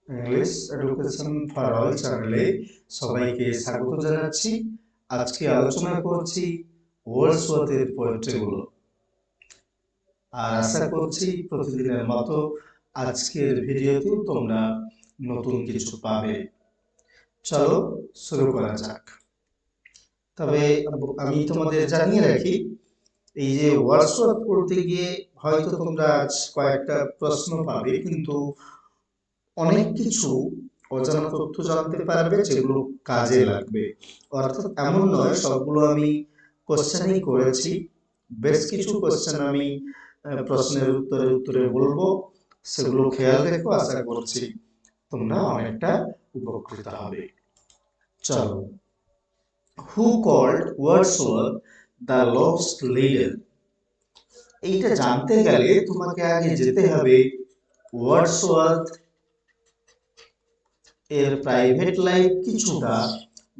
English education for all চ্যানেলে সবাইকে স্বাগত জানাচ্ছি। আজকে আলোচনা করছি ওয়ার্ডসওয়ার্থের পোয়েট্রিগুলো। আর আশা করছি প্রতিদিনের মতো আজকের ভিডিওতেও তোমরা নতুন কিছু পাবে। চলো শুরু করা যাক। তবে আমি তোমাদের জানিয়ে রাখি, এই যে ওয়ার্ডসওয়ার্থ পড়তে গিয়ে হয়তো তোমরা আজ কয়েকটা প্রশ্ন পাবে, কিন্তু অনেক কিছু অজানা তথ্য জানতে পারবে যেগুলো কাজে লাগবে। অর্থাৎ এমন নয় সবগুলো আমি কোশ্চেনই করেছি, বেশ কিছু কোশ্চেন আমি প্রশ্নের উত্তরে উত্তরে বলবো, সেগুলো খেয়াল রেখো। আশা করছি তোমরা অনেকটা উপকৃত হবে। চলো, who called Wordsworth the lost leader? এইটা জানতে গেলে তোমাকে আগে যেতে হবে ওয়ার্ডসওয়ার্থ এর প্রাইভেট লাইফ কিছুটা,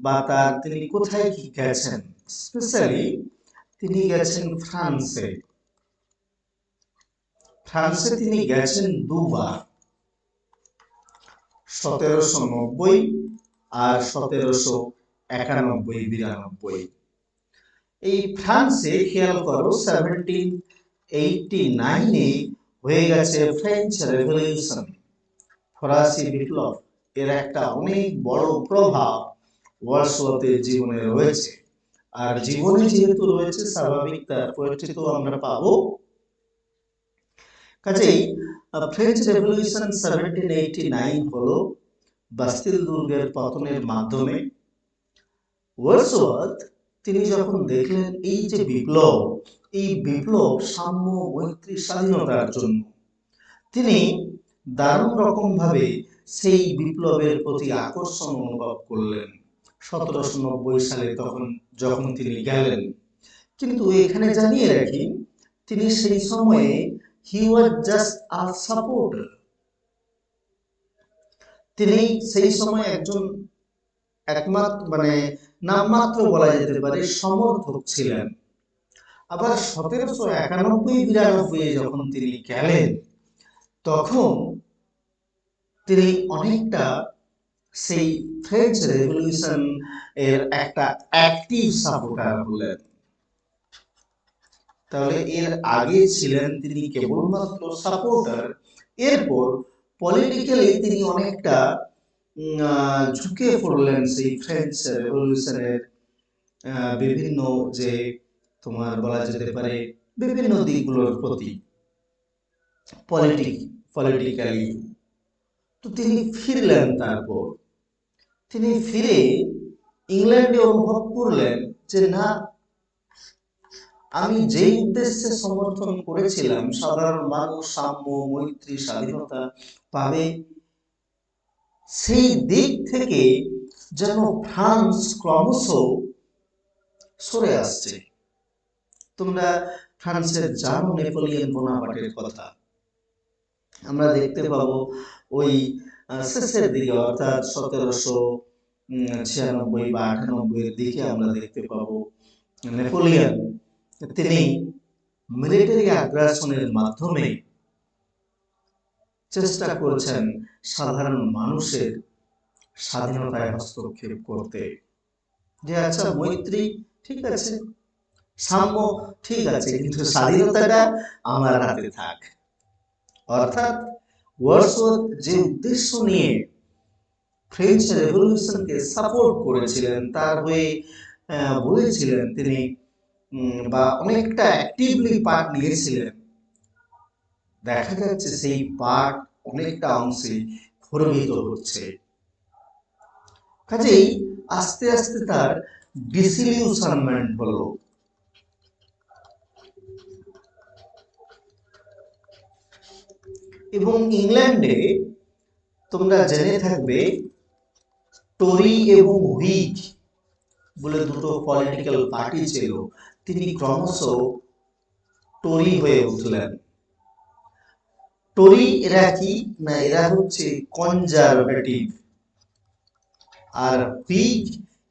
বা তার তিনি কোথায় কি গেছেন। স্পেশালি তিনি গেছেন ফ্রান্সে। ফ্রান্সে তিনি গেছেন দুবার, 1790 আর 1791-92। এই ফ্রান্সে খেয়াল করো 1789-এ হয়ে গেছে ফ্রেঞ্চ রেভলিউশন, ফরাসি বিপ্লব। এর একটা অনেক বড় প্রভাব ওয়ার্ডসওয়ার্থের জীবনে রয়েছে। আর জীবনে যেহেতু রয়েছে, স্বাভাবিক তার পোয়েট্রি তো আমরা পাবো। কাজেই ফ্রেঞ্চ রেভলিউশন 1789 হলো বাস্তিল দুর্গের পতনের মাধ্যমে। ওয়ার্ডসওয়ার্থ তিনি যখন দেখলেন এই যে বিপ্লব, এই বিপ্লব সাম্য, মৈত্রী, স্বাধীনতার জন্য, তিনি দারুণ রকম ভাবে সেই বিপ্লবের প্রতি আকর্ষণ অনুভব করলেন 1790 সালে তখন যখন তিনি গেলেন। কিন্তু এখানে জানিয়ে রাখি, তিনি সেই সময়ে হি ওয়াজ জাস্ট আ সাপোর্টার। তিনি সেই সময় একজন একমাত্র নামমাত্র বলা যেতে পারে সমর্থক ছিলেন। আবার 1791-92 যখন তিনি গেলেন, তখন তিনি অনেকটা সেই ফ্রেঞ্চ রেভলিউশন এর একটা অ্যাক্টিভ সাপোর্টার হলেন। তাহলে এর আগে ছিলেন তিনি কেবলমাত্র সাপোর্টার, এরপর পলিটিক্যালি তিনি অনেকটা ঝুঁকে পড়লেন সেই ফ্রেঞ্চ রেভলিউশনের বিভিন্ন যে তোমার বলা যেতে পারে বিভিন্ন দিকগুলোর প্রতি পলিটিক্যালি। তো তিনি ফিরলেন, তারপর তিনি ফিরে ইংল্যান্ডে অনুভব করলেন যে না, আমি যেই উদ্দেশ্যে সমর্থন করেছিলাম সাধারণ মানুষ সাম্য, মৈত্রী, স্বাধীনতা পাবে, সেই দিক থেকে যেন ফ্রান্স ক্রমশ সরে আসছে। তোমরা ফ্রান্সের জানো নেপোলিয়ন বোনাপার্টের কথা আমরা দেখতে পাবো ওই শেষের দিকে, অর্থাৎ 1796 বা 98 এর দিকে আমরা দেখতে পাবো নেপোলিয়ন তিনি মিলিটারি আগ্রাসনের মাধ্যমে চেষ্টা করছেন সাধারণ মানুষের স্বাধীনতায় হস্তক্ষেপ করতে। যে আচ্ছা, মৈত্রী ঠিক আছে, সাম্য ঠিক আছে, কিন্তু স্বাধীনতাটা আমার হাতে থাক। অর্থাৎ ওয়ার্ডসওয়ার্থ যে উদ্দেশ্য নিয়ে ফ্রেঞ্চ রেভলিউশনকে সাপোর্ট করেছিলেন, তার হয়ে বলেছিলেন তিনি, বা অনেকটা অ্যাক্টিভলি পার্ট নিয়েছিলেন, দেখা যাচ্ছে সেই পার্ট অনেকটা অংশে প্রভাবিত হচ্ছে। কাজেই আস্তে আস্তে তার ডিসিলিউশনমেন্ট হলো। এবং ইংল্যান্ডে তোমরা জেনে থাকবে টরি এবং হুইগ বলে দুটো পলিটিক্যাল পার্টি ছিল। তিনি ক্রমশ টরি হয়ে উঠলেন। টরি এরা কি না, এরা হচ্ছে কনজারভেটিভ, আর হুইগ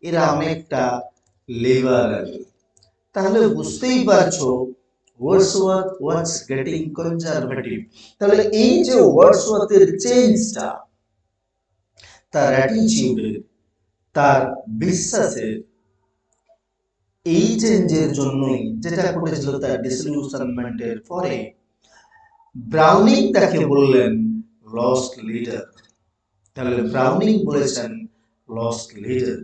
এরা অনেকটা লিবারাল। তাহলে বুঝতেই পারছো ওয়ার্ডসওয়ার্থ ওয়াজ গেটিং কনজারভেটিভ। তাহলে এই যে ওয়ার্ডসওয়ার্থের চেঞ্জটা, তার অ্যাটিটিউডের, তার বিশ্বাসের এই চেঞ্জের জন্যই, যেটা ঘটেছিল তার ডিসইলিউশনমেন্টের পরে, ব্রাউনিং তাকে বললেন লস্ট লিডার। তাহলে ব্রাউনিং বলেছেন লস্ট লিডার,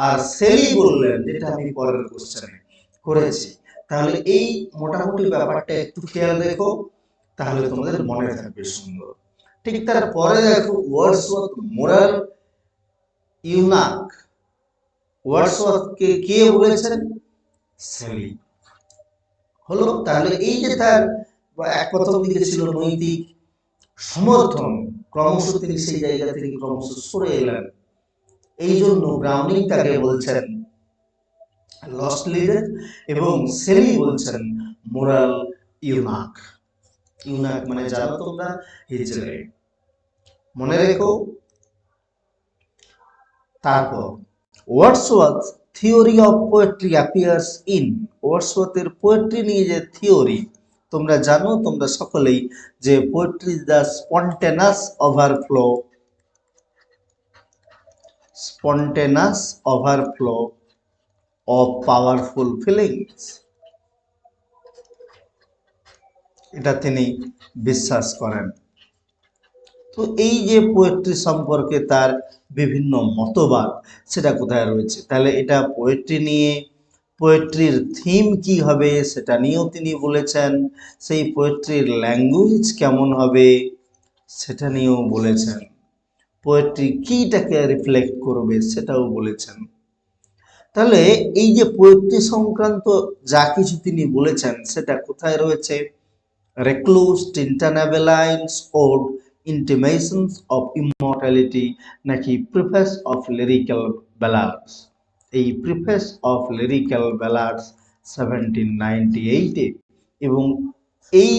আর সেলি বললেন, যেটা আমি পরের কোশ্চেনে করেছি। তাহলে এই মোটামুটি ব্যাপারটা একটু খেয়াল রেখো, তাহলে তোমাদের মনে থাকবে সুন্দর। ঠিক তারপরে দেখো ওয়ার্ডসওয়ার্থ মোরাল ইউনাক। ওয়ার্ডসওয়ার্থকে কে বলেছেন? সেলি। হলো। তাহলে এই যে তার এক প্রথম দিকে ছিল নৈতিক সমর্থন, ক্রমশ তিনি সেই জায়গা থেকে ক্রমশ সরে এলেন। এই জন্য ব্রাউনিং তাকে বলছেন লস্ট লিডার এবং সেলি বলছেন মোরাল ইউনাক। ইউনাক মানে জানো তোমরা, হিজড়ে। মনে রেখো। তারপর Wordsworth theory of poetry appears in. ওয়ার্ডসওয়ার্থের পোয়েট্রি নিয়ে যে থিওরি, তোমরা জানো, তোমরা সকলেই, যে poetry is the spontaneous overflow of powerful feelings. এটা তিনি বিশ্বাস করেন। তো এই যে পোয়েট্রি সম্পর্কে তার বিভিন্ন মতবাদ, সেটা কোথায় রয়েছে? তাহলে এটা পোয়েট্রি নিয়ে, পোয়েট্রির থিম কি হবে সেটা নিয়েও তিনি বলেছেন, সেই পোয়েট্রির ল্যাঙ্গুয়েজ কেমন হবে সেটা নিয়েও বলেছেন, পোয়েট্রি কিটাকে রিফ্লেক্ট করবে সেটাও বলেছেন। তাহলে এই যে পোয়েট্রি সংক্রান্ত যা কিছু তিনি বলেছেন সেটা কোথায় রয়েছে? recluse tintanabelines ode intimations of immortality নাকি preface of lyrical ballads। এই preface of lyrical ballads 1798 এবং এই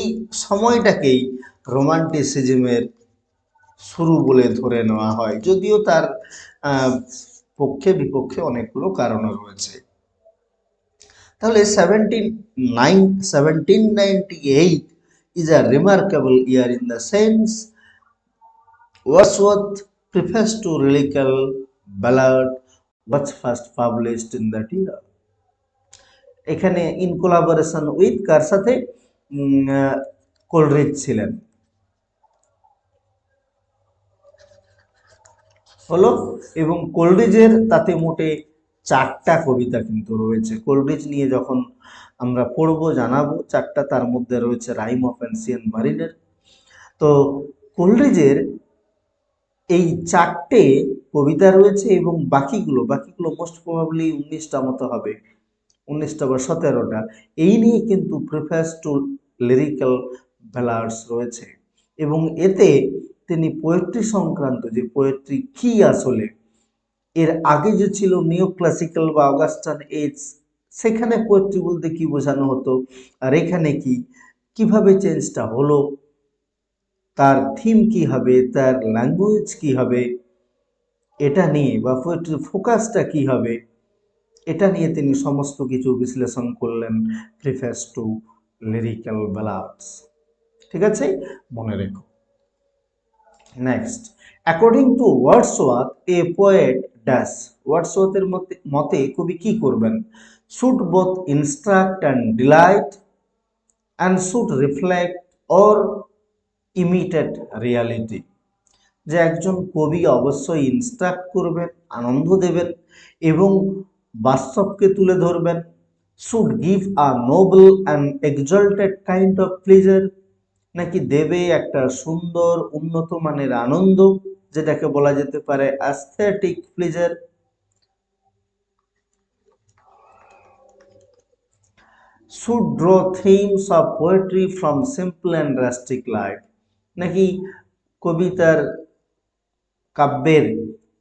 সময়টাকেই রোমান্টিসিজমের শুরু বলে ধরে নেওয়া হয়, যদিও তার পক্ষে বিপক্ষে অনেকগুলো কারণ রয়েছে। তাহলে 1798 is a remarkable year in the sense Wordsworth preface to lyrical ballad was first published in that year। এখানে ইন কোলাবোরেশন উইথ কার সাথে? কোলরিজ ছিলেন। হলো। এবং কোলরিজের তাতে মোটে 4টা কবিতা কিন্তু রয়েছে। কোলরিজ নিয়ে যখন আমরা পড়বো জানাবো 4টা, তার মধ্যে রয়েছে রাইম অফ এনসিয়েন্ট মারিনের। তো কোলরিজের এই 4টে কবিতা রয়েছে এবং বাকিগুলো মোস্ট প্রবাবলি 19টা মতো হবে, 19টা বা 17টা। এই নিয়ে কিন্তু প্রিফেস টু লিরিক্যাল ব্যালাডস রয়েছে এবং এতে তিনি পোয়েট্রি সংক্রান্ত, যে পোয়েট্রি কি আসলে, এর আগে যে ছিল নিও ক্লাসিক্যাল বা অগাস্টান এজ, সেখানে পোয়েট্রি বলতে কি বোঝানো হতো, আর এখানে কি, কিভাবে চেঞ্জটা হলো, তার থিম কি হবে, তার ল্যাঙ্গুয়েজ কি হবে, এটা নিয়ে, বা পোয়েট্রির ফোকাসটা কি হবে, এটা নিয়ে তিনি সমস্ত কিছু বিশ্লেষণ করলেন প্রিফেস টু লিরিক্যাল ব্যালাডস। ঠিক আছে, মনে রেখো। Next, according to Wordsworth a poet dash. ওয়ার্ডসওয়ার্থের মতে কবি কি করবেন? Should both instruct and delight and should reflect or imitate reality. যে একজন কবি অবশ্যই ইনস্ট্রাক্ট করবেন, আনন্দ দেবেন এবং বাস্তবকে তুলে ধরবেন। Should give a Nobel and exalted kind of pleasure, নাকি দেবে একটা সুন্দর উন্নত মানের আনন্দ, যেটাকে বলা যেতে পারে aesthetic pleasure. Should draw themes of poetry from simple and rustic life, নাকি কবিতার কাব্যের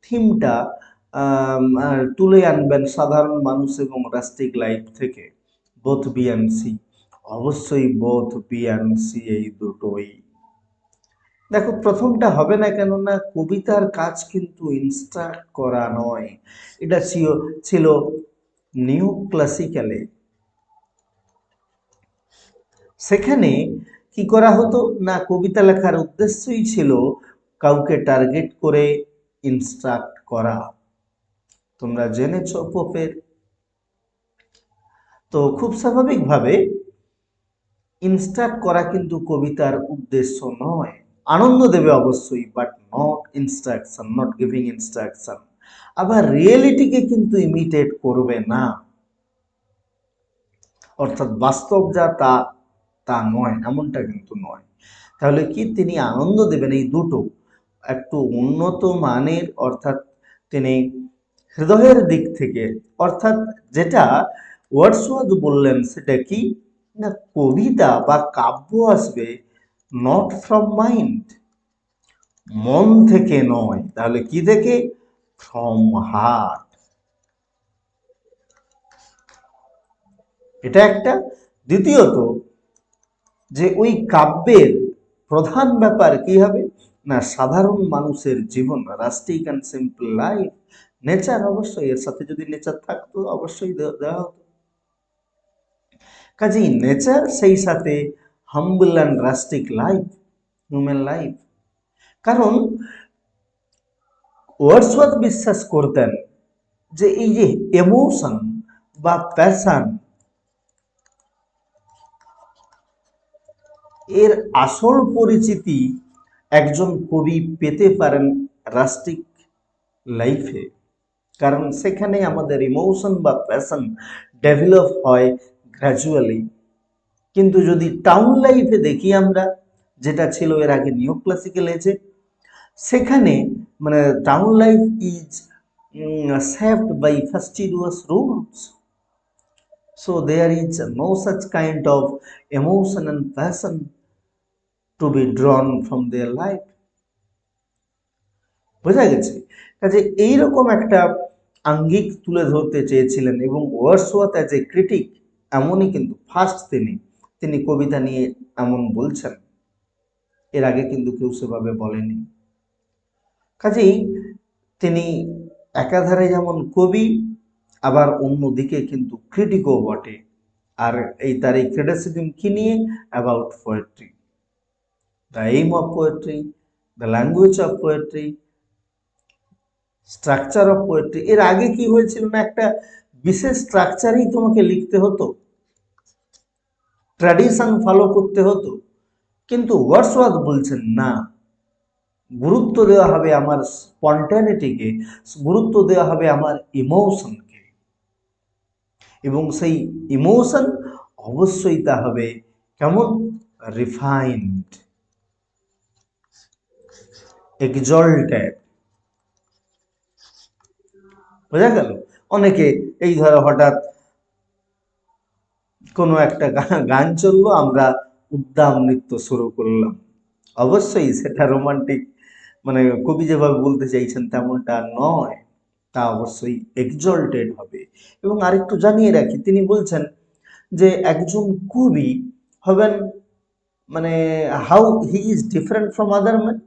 থিমটা তুলে আনবেন সাধারণ মানুষ এবং রাস্টিক লাইফ থেকে। বোথ বি অ্যান্ড সি, অবশ্যই বোথ বি অ্যান্ড সি, এই দুটোই। দেখো প্রথমটা হবে না, কেননা কবিতার কাজ কিন্তু ইনস্ট্রাক্ট করা নয়, এটা ছিল নিউ ক্লাসিক্যালে। সেখানে কি করা হতো না, কবিতা লেখার উদ্দেশ্যই ছিল কাউকে টার্গেট করে ইনস্ট্রাক্ট করা। তোমরা জেনেছ পোপের। তো খুব স্বাভাবিকভাবে ইনস্ট্রাক্ট করা কিন্তু কবিতার উদ্দেশ্য নয়। আনন্দ দেবে অবশ্যই, but not instruction, not giving instruction. আবার রিয়েলিটিকে কিন্তু ইমিটেট করবে না, অর্থাৎ বাস্তব যা তা তা নয়, এমনটা কিন্তু নয়। তাহলে কি তিনি আনন্দ দেবেন, এই দুটো একটু উন্নত মানের, অর্থাৎ তিনি হৃদয়ের দিক থেকে, অর্থাৎ যেটা ওয়ার্ডসওয়ার্থ বললেন সেটা কি না, কবিতা বা কাব্য আসবে নট ফ্রম মাইন্ড, মন থেকে নয়। তাহলে কি থেকে? From heart. এটা একটা। দ্বিতীয়ত, যে ওই কাব্যের প্রধান ব্যাপার কি হবে না, সাধারণ মানুষের জীবন, rustic and simple life, nature. অবশ্যই এর সাথে যদি নেচার থাকতো অবশ্যই দেওয়া হতো। কাজেই নেচার, সেই সাথে হাম্বল and rustic life, human life. কারণ ওয়ার্ডসওয়ার্থ বিশ্বাস করতেন যে এই যে ইমোশন বা প্যাশন, এর আসল পরিচিতি একজন কবি পেতে পারেন রাস্টিক লাইফে। কারণ সেখানে আমাদের ইমোশন বা প্যাশন ডেভেলপ হয় গ্র্যাজুয়ালি। কিন্তু যদি টাউন লাইফে দেখি আমরা, যেটা ছিল এর আগে নিউ ক্লাসিক্যাল এজে, সেখানে মানে town life is shaped by fastidious rules. So there is no such kind of emotion and passion to be drawn from their life. বোঝা গেছে? কাজে এইরকম একটা আঙ্গিক তুলে ধরতে চেয়েছিলেন, এবং ওয়ার্ডসওয়ার্থ অ্যাজ এ ক্রিটিক এমনই কিন্তু ফার্স্ট তিনি কবিতা নিয়ে এমন বলছেন। এর আগে কিন্তু কেউ সেভাবে বলেনি। কাজেই তিনি একাধারে যেমন কবি, আবার অন্যদিকে কিন্তু ক্রিটিকও বটে। আর তার এই ক্রিটিসিজম কি নিয়ে? About poetry, the aim of poetry, the language of poetry, structure of poetry. এর আগে কি হয়েছিল না, একটা বিশেষ স্ট্রাকচারেই তোমাকে লিখতে হতো, ট্র্যাডিশন ফলো করতে হতো। কিন্তু ওয়ার্ডসওয়ার্থ বলছেন না, গুরুত্ব দেওয়া হবে আমার স্পন্টানিটিকে, গুরুত্ব দেওয়া হবে আমার ইমোশনকে, এবং সেই ইমোশন অবশ্যই তা হবে কেমন? Refined, exalted. বোঝা গেল? অনেকে এই ধরো হঠাৎ কোনো একটা গান চললো, আমরা উদ্দাম নৃত্য শুরু করলাম, অবশ্যই সেটা রোমান্টিক, মানে কবি যেভাবে বলতে চাইছেন তেমনটা নয়, তা অবশ্যই এক্সল্টেড হবে। এবং আরেকটু জানিয়ে রাখি, তিনি বলছেন যে একজন কবি হবেন মানে how he is different from other man,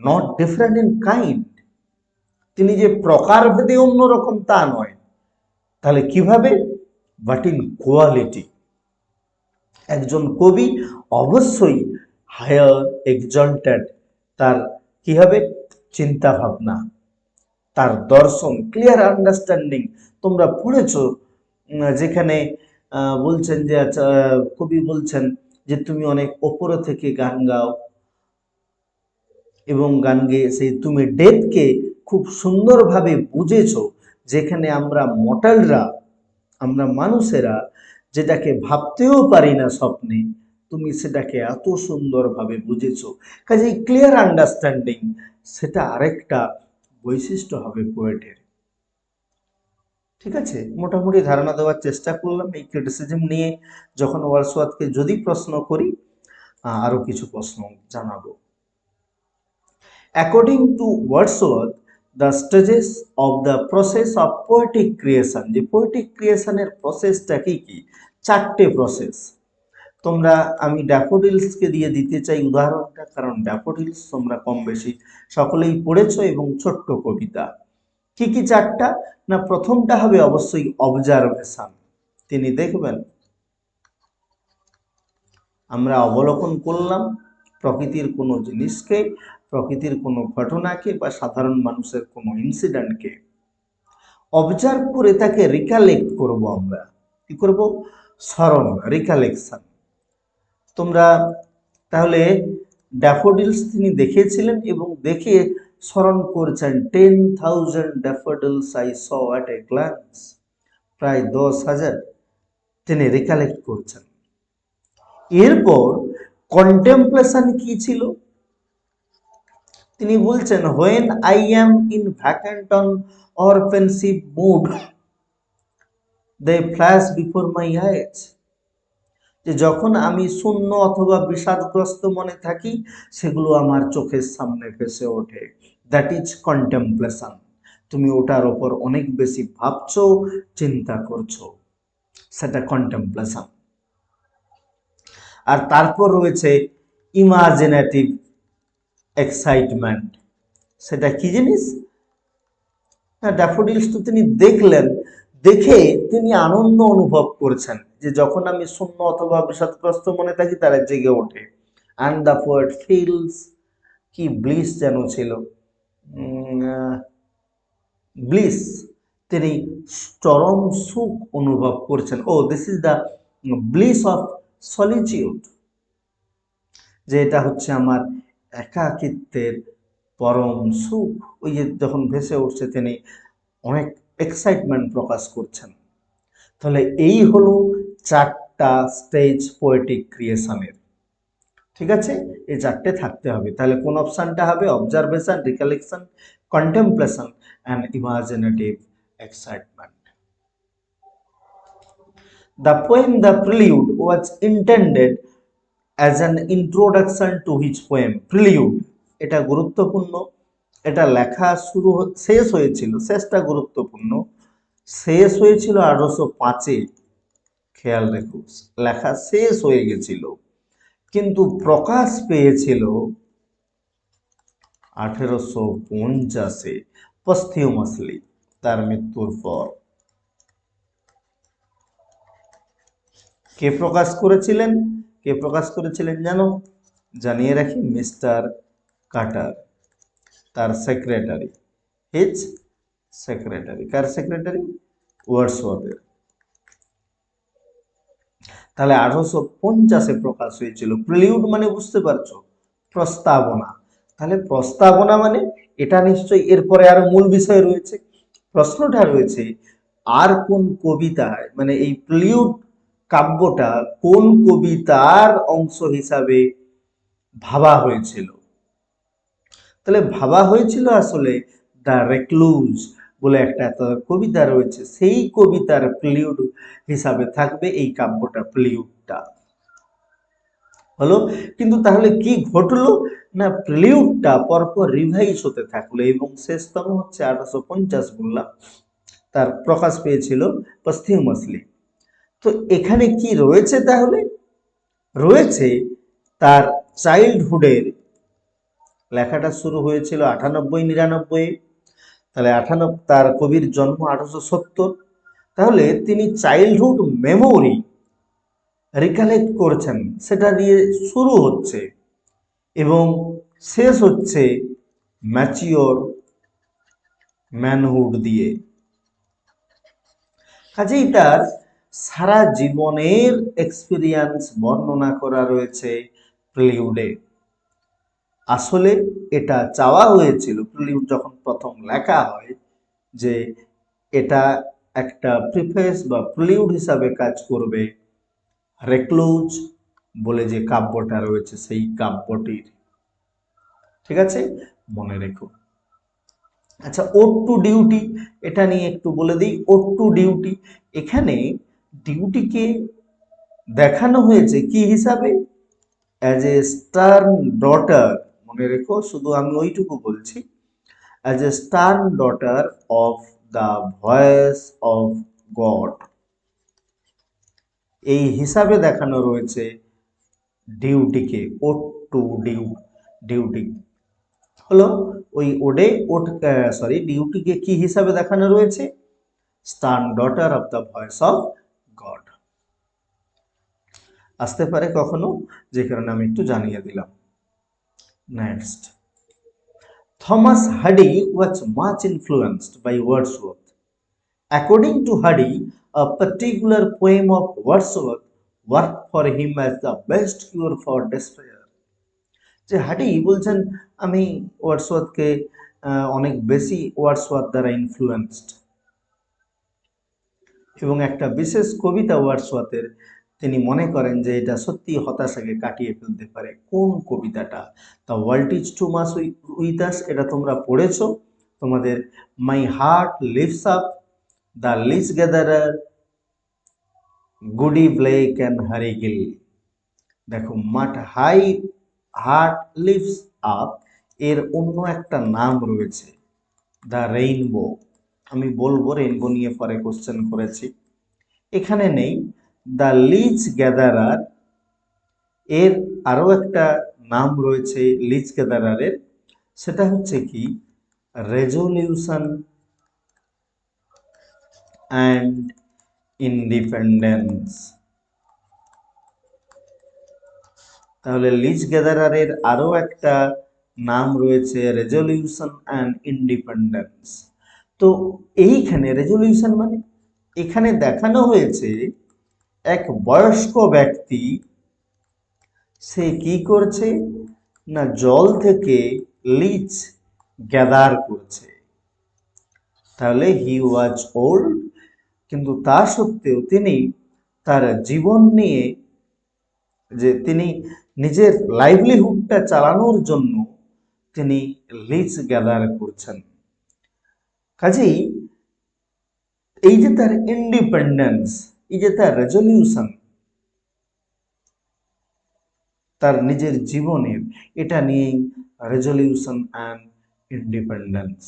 not different in kind. তিনি যে প্রকারভেদে অন্যরকম তা নয়। তাহলে কিভাবে? But in quality. একজন কবি অবশ্যই হায়ার, এক্সল্টেড, তার কি হবে? চিন্তা ভাবনা, তার দর্শন, ক্লিয়ার আন্ডারস্ট্যান্ডিং। তোমরা পড়েছো যেখানে বলছেন যে আচ্ছা, কবি বলছেন যে তুমি অনেক ওপরে থেকে গান গাও, এবং গান গেয়ে সেই তুমি ডেপকে খুব সুন্দরভাবে বুঝেছো, যেখানে আমরা মর্টালরা, আমরা মানুষেরা যেটাকে ভাবতেও পারি না স্বপ্নে, তুমি সেটাকে এত সুন্দরভাবে বুঝেছো। কাজেই ক্লিয়ার আন্ডারস্ট্যান্ডিং, সেটা আরেকটা বৈশিষ্ট্য হবে পোয়েটের। ঠিক আছে, মোটামুটি ধারণা দেওয়ার চেষ্টা করলাম এই ক্রিটিসিজম নিয়ে। যখন ওয়ার্ডসওয়ার্থকে যদি প্রশ্ন করি, আরো কিছু প্রশ্ন জানাবো। According to Wordsworth, the stages of the process of poetic creation, যে পোয়েটিক ক্রিয়েশনের প্রসেসটা কি কি? চারটে প্রসেস। তোমরা, আমি ড্যাফোডিলসকে দিয়ে দিতে চাই উদাহরণটা, কারণ ড্যাফোডিলস তোমরা কম বেশি সকলেই পড়েছো, এবং ছোট্ট কবিতা। কি কি চারটা? না, প্রথমটা হবে অবশ্যই অবজারভেশন। তিনি দেখবেন, আমরা অবলোকন করলাম প্রকৃতির কোনো জিনিসকে, প্রকৃতির কোনো ঘটনাকে বা সাধারণ মানুষের কোনো ইনসিডেন্টকে অবজার্ভ করে তাকে রিকালেক্ট করব। আমরা কি করব? স্মরণ, রিকালেকশন। তোমরা তাহলে ড্যাফোডিলস তিনি দেখেছিলেন এবং দেখে স্মরণ করছেন 10,000 daffodils I saw at a glance, প্রায় 10,000 তিনি রিকালেক্ট করছেন। এরপর কন্টেম্পলেশন কি ছিল? তিনি বলছেন when I am in vacant on or pensive mood they flash before my eyes, যে যখন আমি শূন্য অথবা বিষাদগ্রস্ত মনে থাকি সেগুলো আমার চোখের সামনে ভেসে ওঠে। That is contemplation. তুমি ওটার ওপর অনেক বেশি ভাবছো, চিন্তা করছো, সেটা কন্টেম্পলেশন। আর তারপর রয়েছে ইমাজিনেটিভ এক্সাইটমেন্ট। সেটা কি জিনিস? ড্যাফোডিলস তো তিনি দেখলেন, দেখে তিনি আনন্দ অনুভব করছেন যে যখন আমি শূন্য অথবা বিষাদগ্রস্ত মনে থাকি তারা জেগে ওঠে। অ্যান্ড দ্য পোয়েট ফিলস, কি ব্লিস যেন ছিল, ব্লিস, তিনি চরম সুখ অনুভব করছেন। ও this is the bliss of solitude, যে এটা হচ্ছে আমার একাকিত্বের পরম সুখ। ওই যে যখন ভেসে উঠছে তিনি অনেক এক্সাইটমেন্ট প্রকাশ করছেন। তাহলে এই হলো 4টা স্টেজ পোয়েটিক ক্রিয়েশনের। ঠিক আছে, এই 4টে থাকতে হবে। তাহলে কোন অপশনটা হবে? Observation, recollection, contemplation and imaginative excitement. The poem The Prelude was intended as an introduction to his poem. Prelude এটা গুরুত্বপূর্ণ। এটা লেখা শেষ হয়েছিল, শেষটা গুরুত্বপূর্ণ, শেষ হয়েছিল 1805-এ। খেয়াল রেখো, লেখা শেষ হয়ে গেছিল কিন্তু প্রকাশ পেয়েছিল 1850-এ, পস্থিউমাসলি, তার মৃত্যুর পর। কে প্রকাশ করেছিলেন? কে প্রকাশ করেছিলেন জানো? জানিয়ে রাখি, মিস্টার কার্টার, তার সেক্রেটারি, হিজ সেক্রেটারি। কার সেক্রেটারি? ওয়ার্ডসওয়ার্থের। তাহলে 1850-এ প্রকাশ হয়েছিল। প্রিলিউড মানে বুঝতে পারছো, প্রস্তাবনা। তাহলে প্রস্তাবনা মানে এটা নিশ্চয়ই এরপরে আরো মূল বিষয় রয়েছে। প্রশ্নটা রয়েছে আর কোন কবিতায়, মানে এই প্রিলিউড কাব্যটা কোন কবিতার অংশ হিসাবে ভাবা হয়েছিল? তাহলে ভাবা হয়েছিল আসলে দ্য রেক্লুজ বলে একটা কবিতা রয়েছে, সেই কবিতার প্রিলিউড হিসাবে থাকবে এই কাব্যটা, প্রিলিউডটা হলো। কিন্তু তাহলে কি ঘটলো না, প্রিলিউডটা পরপর রিভাইজ হতে থাকলো এবং শেষতম হচ্ছে 1850 বললাম, তার প্রকাশ পেয়েছিল পস্থিউমাসলি। তো এখানে কি রয়েছে? তাহলে রয়েছে তার চাইল্ডহুডের, লেখাটা শুরু হয়েছিল 98-99, তাহলে 98, তার কবির জন্ম 1870। তাহলে তিনি চাইল্ডহুড মেমোরি রিকালেক্ট করছেন, সেটা দিয়ে শুরু হচ্ছে এবং শেষ হচ্ছে ম্যাচিওর ম্যানহুড দিয়ে। কাজেই তার সারা জীবনের এক্সপিরিয়েন্স বর্ণনা করা রয়েছে প্রিলিউডে। আসলে এটা চাওয়া হয়েছিল, প্রিলিউড যখন প্রথম লেখা হয়, যে এটা একটা প্রিফেস বা প্রিলিউড হিসাবে কাজ করবে রেক্লুজ বলে যে কাব্যটা রয়েছে সেই কাব্যটির। ঠিক আছে, মনে রেখো। আচ্ছা, ওড টু ডিউটি, এটা নিয়ে একটু বলে দিই। ওড টু ডিউটি, এখানে ডিউটিকে দেখানো হয়েছে কি হিসাবে? As a stern daughter. মনে রেখো, শুধু আমি ওইটুকু বলছি, as a stern daughter of the voice of god, এই হিসাবে দেখানো রয়েছে ডিউটিকে। ওড টু ডিউটি হলো ওই ওডে, ডিউটিকে কি হিসাবে দেখানো রয়েছে? Stern daughter of the voice of God. আসতে পারে কখনো, যে কারণে আমি একটু জানিয়ে দিলাম। Next, Thomas Hardy was much influenced by Wordsworth. According to Hardy, a particular poem of Wordsworth worked for him as the best cure for despair. যে হাডি বলছেন আমি ওয়ার্ডসওয়ার্থকে অনেক বেশি ওয়ার্ডসওয়ার্থ দ্বারা ইনফ্লুয়েন্সড, এবং একটা বিশেষ কবিতা ওয়ার্ডসওয়ার্থের তিনি মনে করেন যে এটা সত্যি হতাশাকে কাটিয়ে ফেলতে পারে। কোন কবিতাটা? The world is too much with us, এটা তোমরা পড়েছো তোমাদের my heart leaps up, the leech gatherer, Goody Blake and Harry Gill. দেখো, মাট হাই হার্ট লিভস আপ এর অন্য একটা নাম রয়েছে দ্য রেইনবো। আমি বলবো রেইনবো নিয়ে পরে কোশ্চেন করেছি, এখানে নেই। দ্য লিজ গ্যাদারার এর আরও একটা নাম রয়েছে লিজ গ্যাদারারের, সেটা হচ্ছে কি রেজলিউশন অ্যান্ড ইন্ডিপেন্ডেন্স। তাহলে লিজ গ্যাদারারের আরও একটা নাম রয়েছে রেজলিউশন অ্যান্ড ইন্ডিপেন্ডেন্স। তো এইখানে রেজলিউশন মানে এখানে দেখানো হয়েছে এক বয়স্ক ব্যক্তি, সে কি করছে না জল থেকে লিচ গ্যাদার করছে। তাহলে হি ওয়াজ ওল্ড, কিন্তু তা সত্ত্বেও তিনি তার জীবন নিয়ে, যে তিনি নিজের লাইভলিহুডটা চালানোর জন্য তিনি লিচ গ্যাদার করছেন। কাজেই এই যে তার ইন্ডিপেন্ডেন্স, এই যে তার রেজলিউশন তার নিজের জীবনের, এটা নিয়েই রেজলিউশন অ্যান্ড ইন্ডিপেন্ডেন্স।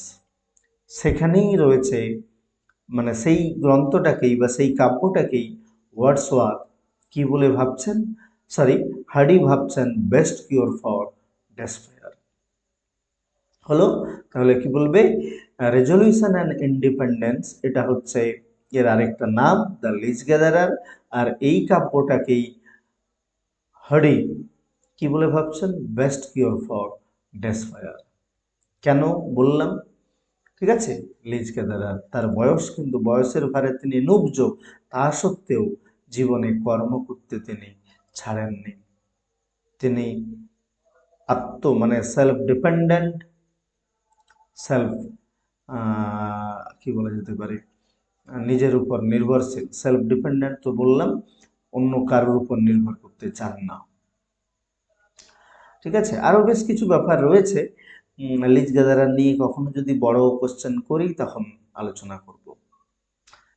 সেখানেই রয়েছে, মানে সেই গ্রন্থটাকেই বা সেই কাব্যটাকেই ওয়ার্ডসওয়ার্থ কি বলে ভাবছেন, হার্ডি ভাবছেন বেস্ট কিওর ফর ডেসপায়ার। হলো, তাহলে কি বলবে রেজলিউশন অ্যান্ড ইন্ডিপেন্ডেন্স, এটা হচ্ছে এর আরেকটা নাম দ্য লিজ গ্যাদারার, আর এই কাব্যটাকেই হার্ডি কি বলে ভাবছেন বেস্ট কিওর ফর ডেসপায়ার। কেন বললাম? ঠিক আছে, লিজ গ্যাদারার তার বয়স, কিন্তু বয়সের ভারে তিনি নুব্জ, তা সত্ত্বেও জীবনে কর্ম করতে তিনি ছাড়েননি। তিনি মানে সেলফ ডিপেন্ডেন্ট, সেলফ কি বলা যেতে পারে, নিজের উপর নির্ভরশীল। সেলফ ডিপেন্ডেন্ট তো বললাম, অন্য কারোর উপর নির্ভর করতে চান না। ঠিক আছে, আরও বেশ কিছু ব্যাপার রয়েছে লিজ গ্যাদারার নিয়ে, কখনো যদি বড় কোশ্চেন করি তখন আলোচনা করব।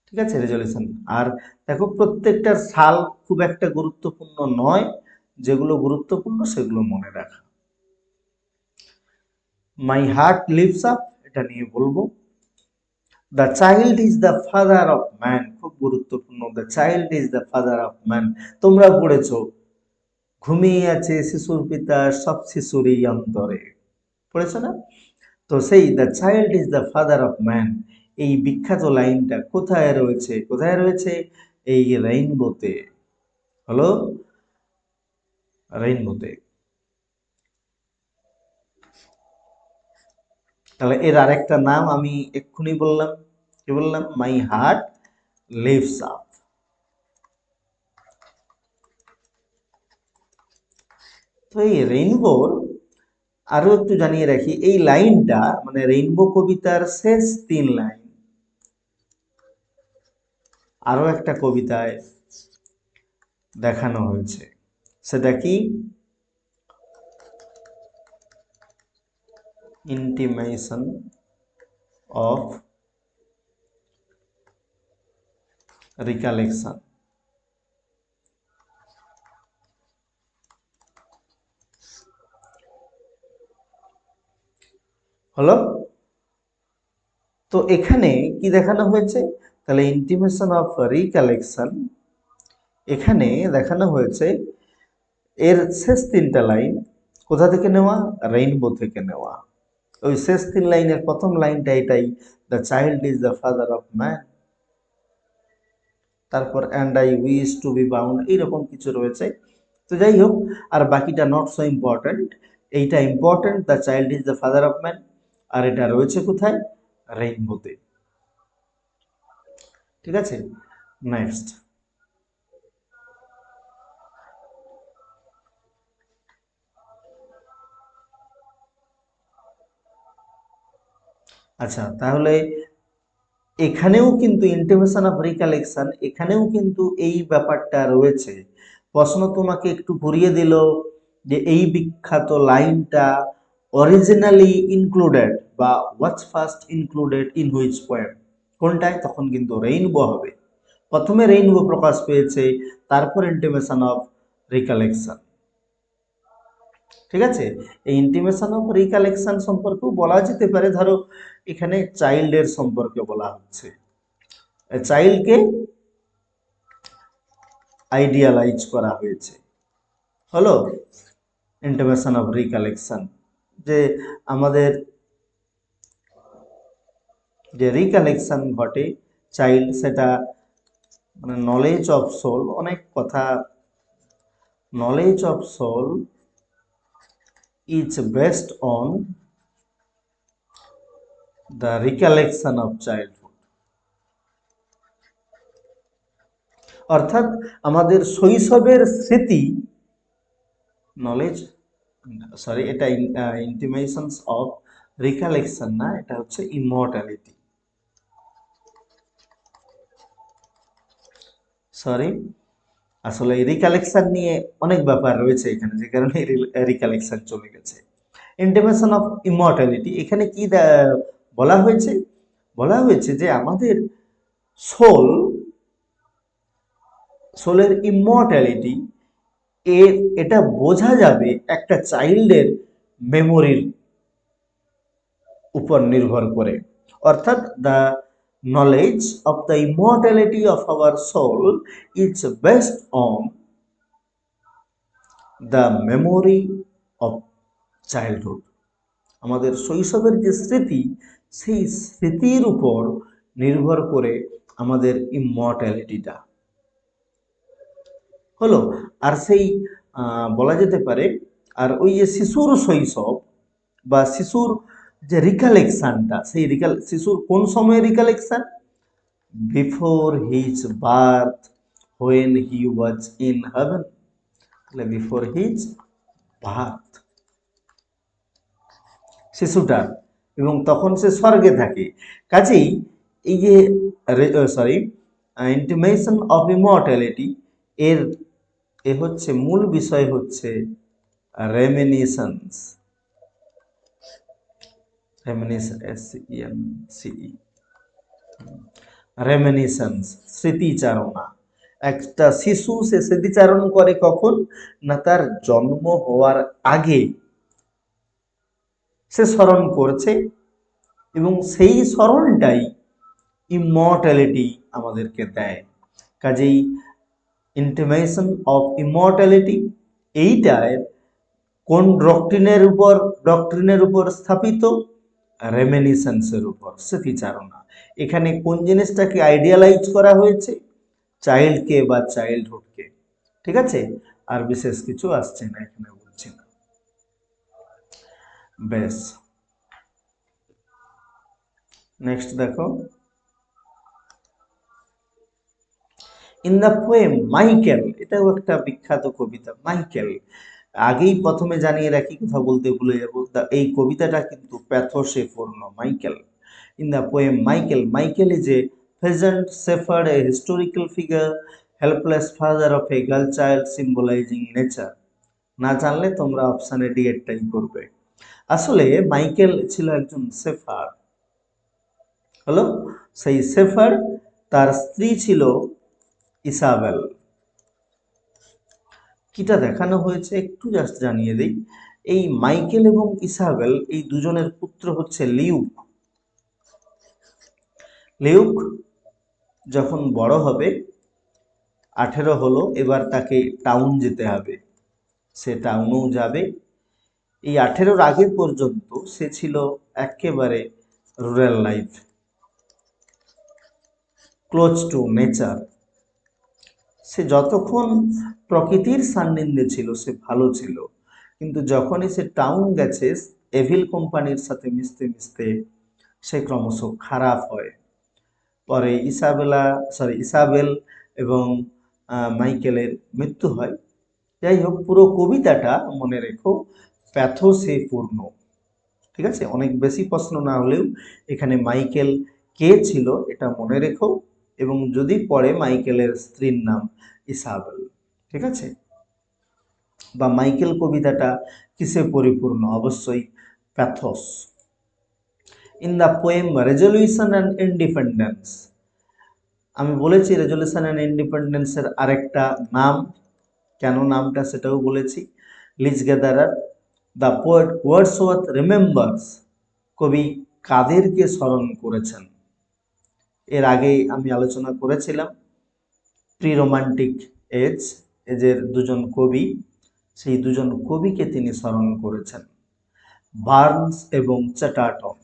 ঠিক আছে, রেজলিউশন। আর দেখো, প্রত্যেকটার সাল খুব একটা গুরুত্বপূর্ণ নয়, যেগুলো গুরুত্বপূর্ণ সেগুলো মনে রাখা। মাই হার্ট লিভস আপ, এটা নিয়ে বলবো। The child is the father of man, খুব গুরুত্বপূর্ণ। The child is the father of man, তোমরা পড়েছো ঘুমিয়ে আছে শিশুর পিতা সব শিশুরই অন্তরে, পড়েছো না? তো সেই the child is the father of man, এই বিখ্যাত লাইনটা কোথায় রয়েছে? কোথায় রয়েছে? এই রেইনবোতে। হলো, রেইনবোতে। তাহলে এর আরেকটা নাম আমি এক্ষুনি বললাম, কি বললাম? My heart leaps up. তো এই রেইনবোর আরো একটু জানিয়ে রাখি, এই লাইনটা মানে রেইনবো কবিতার শেষ 3 লাইন আরো একটা কবিতায় দেখানো হয়েছে। সেটা কি? Intimation of recollection. হলো, তো এখানে কি দেখানো হয়েছে? তাহলে ইন্টিমেশন অফ রিকালেকশন, এখানে দেখানো হয়েছে এর শেষ 3টা লাইন কোথা থেকে নেওয়া? রেইনবো থেকে নেওয়া। ওই শেষ 3 লাইনের প্রথম লাইনটা এটাই, the child is the father of man. তারপর and I wish to be bound, এইরকম কিছু রয়েছে। তো যাই হোক, আর বাকিটা নট সো ইম্পর্ট্যান্ট। এইটা important, the child is the father of man, আর এটা রয়েছে কোথায়? রেইনবোতে। ঠিক আছে, নেক্সট। আচ্ছা, তাহলে এখানেও কিন্তু ইন্টিমেশন অফ রিকালেকশন, এখানেও কিন্তু এই ব্যাপারটা রয়েছে। প্রশ্ন তোমাকে একটু ঘুরিয়ে দিল যে এই বিখ্যাত লাইনটা অরিজিনালি ইনক্লুডেড বা what's first included in which poem, কোনটায়? তখন কিন্তু রেইনবো হবে। প্রথমে রেইনবো প্রকাশ পেয়েছে, তারপর ইন্টিমেশন অফ রিকালেকশন। ঠিক আছে, এই ইন্টিমেশন অফ রিকালেকশন সম্পর্কেও বলা যেতে পারে, ধরো এখানে চাইল্ডের সম্পর্কে বলা হচ্ছে, চাইল্ডকে আইডিয়ালাইজ করা হয়েছে, হলো ইন্টিমেশন অফ রিকালেকশন। যে আমাদের যে রিকালেকশন ঘটে চাইল্ড, সেটা মানে নলেজ অফ সোল, অনেক কথা, knowledge of soul is based on the recollection of childhood. অর্থাৎ আমাদের শৈশবের স্মৃতি, নলেজ, সরি এটা ইন্টিমেশনস অফ রিকালেকশন না, এটা হচ্ছে ইমর্টালিটি, সরি। আসলে রিকালেকশন নিয়ে অনেক ব্যাপার রয়েছে এখানে, যে কারণে রিকালেকশন চলে গেছে। ইন্টিমেশন অফ ইমর্টালিটি, এখানে কি বলা হয়েছে? বলা হয়েছে যে আমাদের সোল, সোলের ইমর্টালিটি, এর এটা বোঝা যাবে একটা চাইল্ডের মেমোরির উপর নির্ভর করে। অর্থাৎ the knowledge of the immortality of our soul is based on the memory of childhood. আমাদের শৈশবের যে স্মৃতি, সেই স্মৃতির উপর নির্ভর করে আমাদের ইমর্টালিটিটা হলো। আর সেই বলা যেতে পারে, আর ওই যে শিশুর শৈশব বা শিশুর যে রিকালেকশনটা, সেই শিশুর কোন সময় recollection? Before his birth, when he was in heaven. তাহলে বিফোর হিজ বার্থ শিশুটার, এবং তখন সে স্বর্গে থাকে। কাজেই এই যে সরি ইন্টিমেশন অফ ইমর্টালিটি, এর এ হচ্ছে মূল বিষয় হচ্ছে রেমিনিসেন্স, রেমিনিসেন্স, স্মৃতিচারণা। একটা শিশু সে স্মৃতিচারণ করে কখন? না তার জন্ম হওয়ার আগে সে স্মরণ করছে, এবং সেই স্মরণটাই ইমর্টালিটি আমাদেরকে দেয়। কাজেই ইন্টিমেশন অফ ইমর্টালিটি এইটার কোন ডক্ট্রিনের উপর স্থাপিত? রেমিনিসেন্সের উপর, স্মৃতিচারণা। এখানে কোন জিনিসটাকে আইডিয়ালাইজ করা হয়েছে? চাইল্ডকে বা চাইল্ডহুডকে। ঠিক আছে, আর বিশেষ কিছু আসছে না, এখানে বলছি না। বেশ, নেক্সট দেখো, ইন দ্য পোয়েম মাইকেল, এটাও একটা বিখ্যাত কবিতা। মাইকেল, আগেই প্রথমে জানিয়ে রাখি, কথা বলতে ভুলে যাব, এই কবিতাটা কিন্তু প্যাথোসে পূর্ণ। Michael, in the poem Michael, Michael is a peasant shepherd, a historical figure, helpless father of a girl child, symbolizing nature। না জানলে তোমরা অপশানে ডি এরটাই করবে। আসলে মাইকেল ছিল একজন শেফার্ড, হলো সেই শেফার্ড, তার স্ত্রী ছিল ইসাবেল। কিটা দেখানো হয়েছে একটু জাস্ট জানিয়ে দেই। এই মাইকেল এবং ইসাবেল, এই দুজনের পুত্র হচ্ছে লিউক। লিউক যখন বড় হবে, 18 হলো, এবার তাকে টাউন যেতে হবে, সে টাউনেও যাবে। এই 18-র আগে পর্যন্ত সে ছিল একেবারে rural life, close to nature. সে যতক্ষণ প্রকৃতির সান্নিধ্যে ছিল সে ভালো ছিল, কিন্তু যখনই সে টাউন গেছে এভিল কোম্পানির সাথে মিশতে মিশতে সে ক্রমশ খারাপ হয়। পরে ইসাবেল এবং মাইকেলের মৃত্যু হয়। যাই হোক, পুরো কবিতাটা মনে রেখো প্যাথোসে পূর্ণ। ঠিক আছে, অনেক বেশি প্রশ্ন না হলেও এখানে মাইকেল কে ছিল এটা মনে রেখো, এবং যদি পড়ে মাইকেলের স্ত্রীর নাম ইসাবেল। ঠিক আছে, বা মাইকেল কবিতাটা কিসে পরিপূর্ণ? অবশ্যই pathos. In the poem resolution and independence, আমি বলেছি রেজলিউশন অ্যান্ড ইন্ডিপেন্ডেন্সের আরেকটা নাম, কেন নামটা সেটাও বলেছি। Leech gatherer, the poet Wordsworth remembers, কবি কাদেরকে স্মরণ করেছেন? এর আগে আমি আলোচনা করেছিলাম প্রি রোমান্টিক এজের দুজন কবি, সেই দুজন কবিকে তিনি স্মরণ করেছেন, বার্নস এবং চ্যাটার্টন।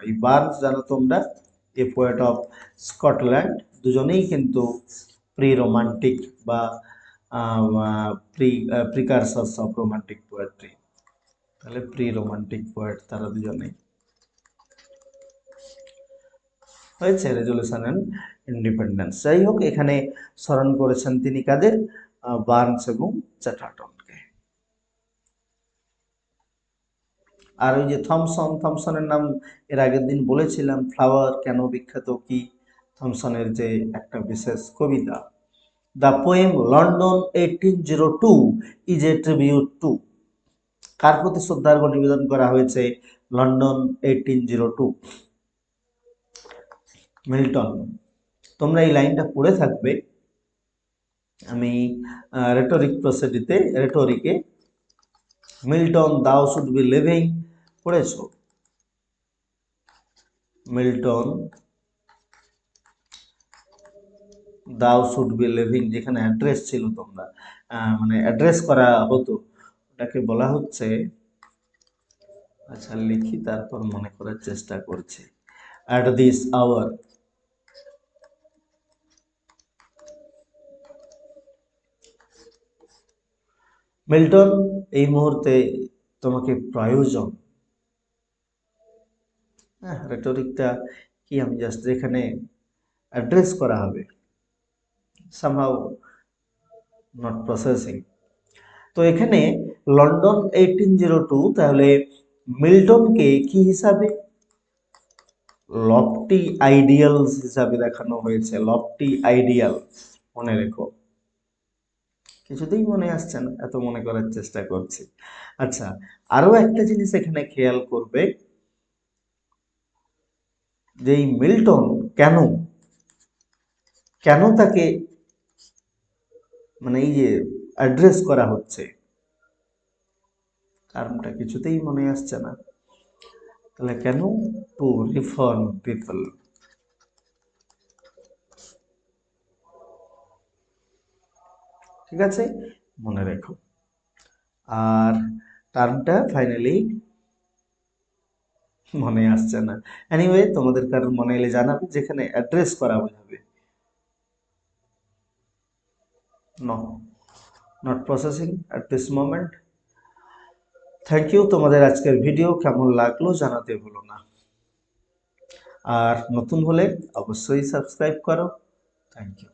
এই বার্নস জানো তোমরা, এ পোয়েট অফ স্কটল্যান্ড, দুজনেই কিন্তু প্রি রোমান্টিক বা প্রিকারসার্স অফ রোমান্টিক পোয়েট্রি। তাহলে প্রি রোমান্টিক পোয়েট তারা দুজনেই। হয়েছে রেজলিউশন অ্যান্ড ইন্ডিপেন্ডেন্স। যাই হোক, এখানে স্মরণ করেছেন তিনি কাদের? বার্নস এবং চ্যাটার্টনকে। আর ওই যে থমসনের নাম এর আগের দিন বলেছিলাম, ফ্লাওয়ার কেন বিখ্যাত, কি থমসনের যে একটা বিশেষ কবিতা, the poem London 1802 is a tribute to, কার প্রতি শ্রদ্ধার্ঘ্য নিবেদন করা হয়েছে? London 1802, Milton. তোমরা এই লাইনটা পড়ে থাকবে। আমি রেটরিকে Milton thou should be living পড়েছো? Milton thou should be living, যেখানে অ্যাড্রেস ছিল, তোমরা মানে অ্যাড্রেস করা হতো, ওটাকে বলা হচ্ছে, আচ্ছা লিখি তারপর মনে করার চেষ্টা করছি, অ্যাট দিস আওয়ার। মিল্টন, এই মুহূর্তে তোমাকে প্রয়োজন। হ্যাঁ, রেটরিকটা কি, আমি জাস্ট যেখানে অ্যাড্রেস করা হবে, সামহাউ নট প্রসেসিং। তো এখানে লন্ডন 1802, তাহলে মিল্টনকে কি হিসাবে? লফটি আইডিয়ালস হিসাবে দেখানো হয়েছে। লফটি আইডিয়াল, মনে রেখো। কিছুতেই মনে আসছে না, এত মনে করার চেষ্টা করছি। আচ্ছা, আরো একটা জিনিস এখানে খেয়াল করবে, যে এই মিল্টন কেন তাকে মানে এই যে অ্যাড্রেস করা হচ্ছে, কারণটা কিছুতেই মনে আসছে না। তাহলে কেন? Two reform people. ঠিক আছে, মনে রেখো। আর টার্মটা ফাইনালি মনে আসছে না। এনিওয়ে, তোমাদের কারোর মনে এলে জানাবে, যেখানে অ্যাড্রেস করা বোঝাবে। No, not processing at this moment. Thank you. তোমাদের আজকের ভিডিও কেমন লাগলো জানাতে ভুলো না, আর নতুন হলে অবশ্যই সাবস্ক্রাইব করো। Thank you.